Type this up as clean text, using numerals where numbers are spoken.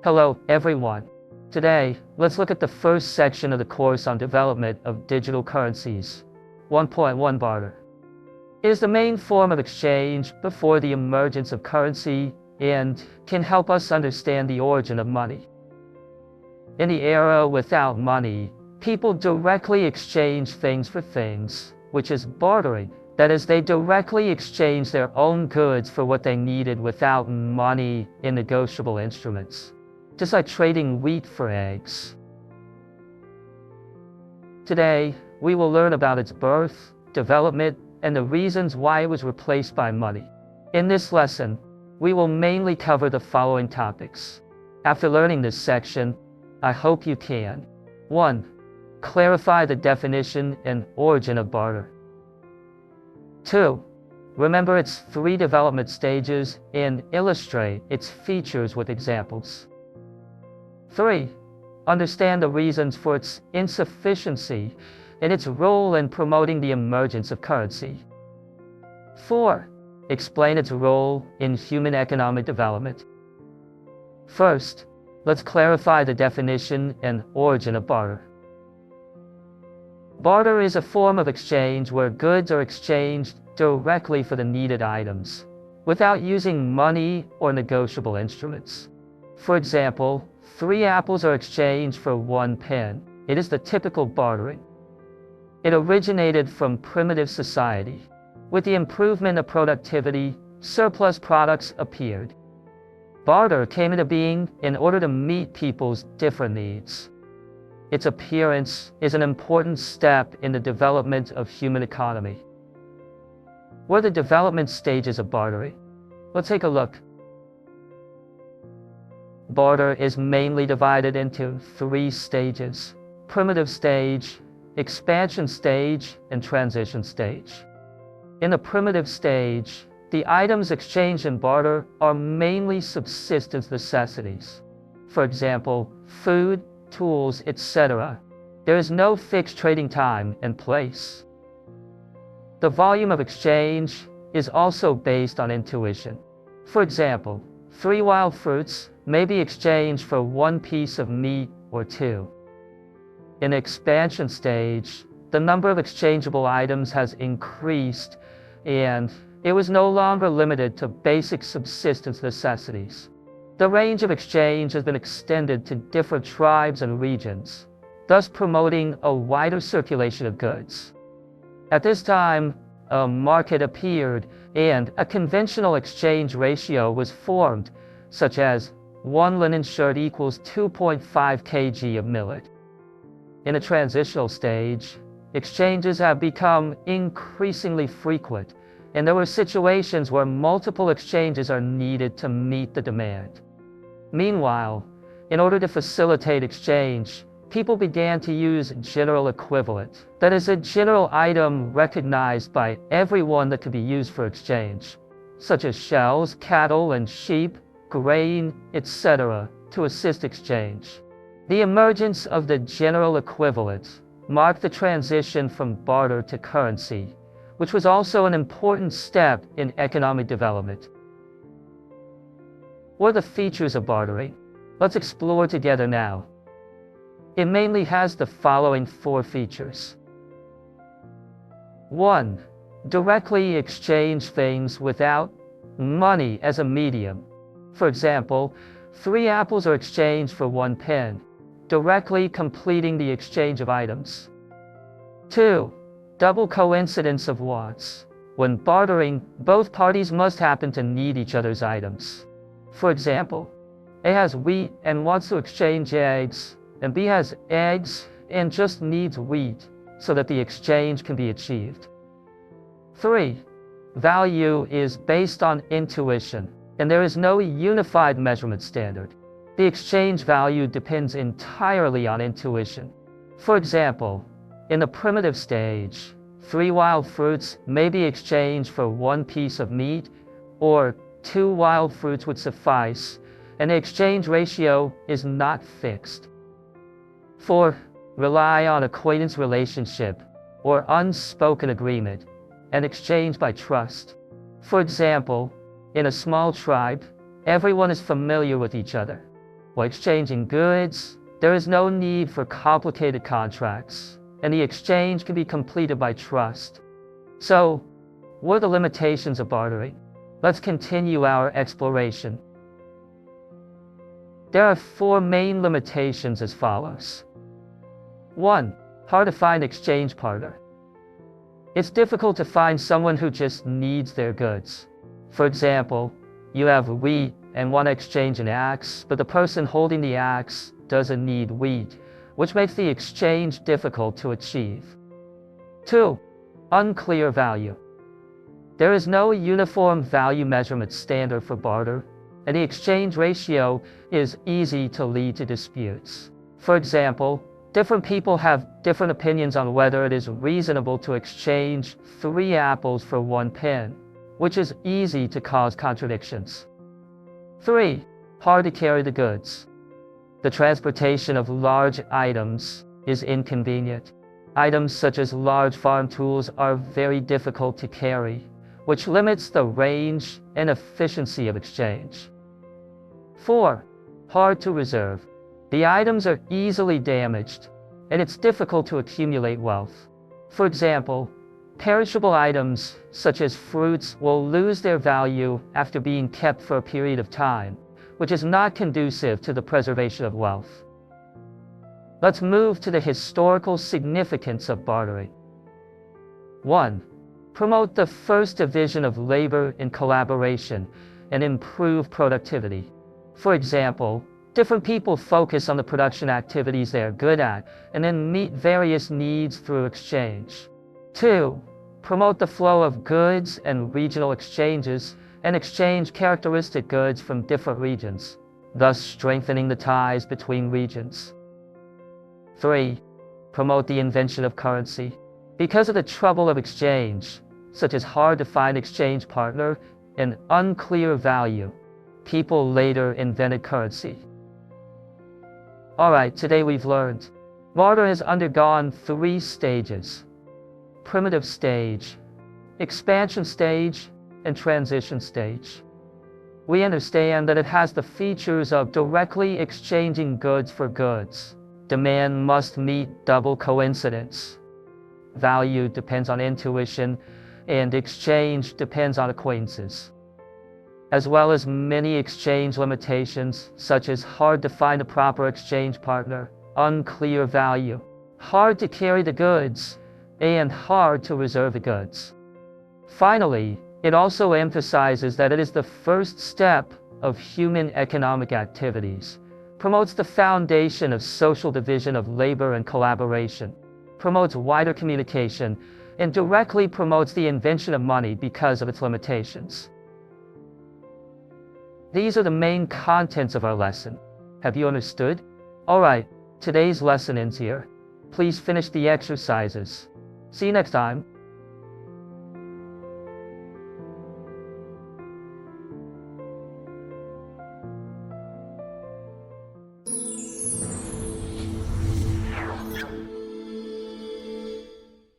Hello, everyone. Today, let's look at the first section of the course on development of digital currencies. 1.1 Barter. It is the main form of exchange before the emergence of currency and can help us understand the origin of money. In the era without money, people directly exchange things for things, which is bartering. That is, they directly exchange their own goods for what they needed without money in negotiable instruments. Just like trading wheat for eggs. Today, we will learn about its birth, development, and the reasons why it was replaced by money. In this lesson, we will mainly cover the following topics. After learning this section, I hope you can 1. Clarify the definition and origin of barter. 2. Remember its 3 development stages and illustrate its features with examples. 3. Understand the reasons for its insufficiency and its role in promoting the emergence of currency. 4. Explain its role in human economic development. First, let's clarify the definition and origin of barter. Barter is a form of exchange where goods are exchanged directly for the needed items, without using money or negotiable instruments. For example, 3 apples are exchanged for 1 pen. It is the typical bartering. It originated from primitive society. With the improvement of productivity, surplus products appeared. Barter came into being in order to meet people's different needs. Its appearance is an important step in the development of human economy. What are the development stages of bartering? Let's take a look. Barter is mainly divided into 3 stages: primitive stage, expansion stage, and transition stage. In the primitive stage, the items exchanged in barter are mainly subsistence necessities. For example, food, tools, etc. There is no fixed trading time and place. The volume of exchange is also based on intuition. For example, 3 wild fruits may be exchanged for 1 piece of meat or 2. In the expansion stage, the number of exchangeable items has increased and it was no longer limited to basic subsistence necessities. The range of exchange has been extended to different tribes and regions, thus promoting a wider circulation of goods. At this time, a market appeared and a conventional exchange ratio was formed, such as 1 linen shirt equals 2.5 kg of millet. In a transitional stage, exchanges have become increasingly frequent, and there were situations where multiple exchanges are needed to meet the demand. Meanwhile, in order to facilitate exchange, people began to use general equivalent, that is, a general item recognized by everyone that could be used for exchange, such as shells, cattle and sheep, grain, etc., to assist exchange. The emergence of the general equivalent marked the transition from barter to currency, which was also an important step in economic development. What are the features of bartering? Let's explore together now. It mainly has the following 4 features. 1. Directly exchange things without money as a medium. For example, 3 apples are exchanged for 1 pen, directly completing the exchange of items. 2. Double coincidence of wants. When bartering, both parties must happen to need each other's items. For example, A has wheat and wants to exchange eggs, and B has eggs and just needs wheat so that the exchange can be achieved. 3. Value is based on intuition, and there is no unified measurement standard. The exchange value depends entirely on intuition. For example, in the primitive stage, 3 wild fruits may be exchanged for 1 piece of meat, or 2 wild fruits would suffice, and the exchange ratio is not fixed. 4. Rely on acquaintance relationship, or unspoken agreement, and exchange by trust. For example, in a small tribe, everyone is familiar with each other. While exchanging goods, there is no need for complicated contracts, and the exchange can be completed by trust. So, what are the limitations of bartering? Let's continue our exploration. There are 4 main limitations as follows. 1. Hard to find exchange partner. It's difficult to find someone who just needs their goods. For example, you have wheat and want to exchange an axe, but the person holding the axe doesn't need wheat, which makes the exchange difficult to achieve. 2. Unclear value. There is no uniform value measurement standard for barter, and the exchange ratio is easy to lead to disputes. For example, different people have different opinions on whether it is reasonable to exchange 3 apples for 1 pen, which is easy to cause contradictions. 3. Hard to carry the goods. The transportation of large items is inconvenient. Items such as large farm tools are very difficult to carry, which limits the range and efficiency of exchange. 4. Hard to reserve. The items are easily damaged, and it's difficult to accumulate wealth. For example, perishable items such as fruits will lose their value after being kept for a period of time, which is not conducive to the preservation of wealth. Let's move to the historical significance of bartering. 1. Promote the first division of labor in collaboration and improve productivity. For example, different people focus on the production activities they are good at and then meet various needs through exchange. 2. Promote the flow of goods and regional exchanges and exchange characteristic goods from different regions, thus strengthening the ties between regions. 3. Promote the invention of currency. Because of the trouble of exchange, such as hard to find exchange partner and unclear value, people later invented currency. Alright, today we've learned barter has undergone 3 stages: primitive stage, expansion stage, and transition stage. We understand that it has the features of directly exchanging goods for goods. Demand must meet double coincidence. Value depends on intuition, and exchange depends on acquaintances. As well as many exchange limitations, such as hard to find a proper exchange partner, unclear value, hard to carry the goods, and hard to reserve the goods. Finally, it also emphasizes that it is the first step of human economic activities, promotes the foundation of social division of labor and collaboration, promotes wider communication, and directly promotes the invention of money because of its limitations. These are the main contents of our lesson. Have you understood? Alright, today's lesson ends here. Please finish the exercises. See you next time.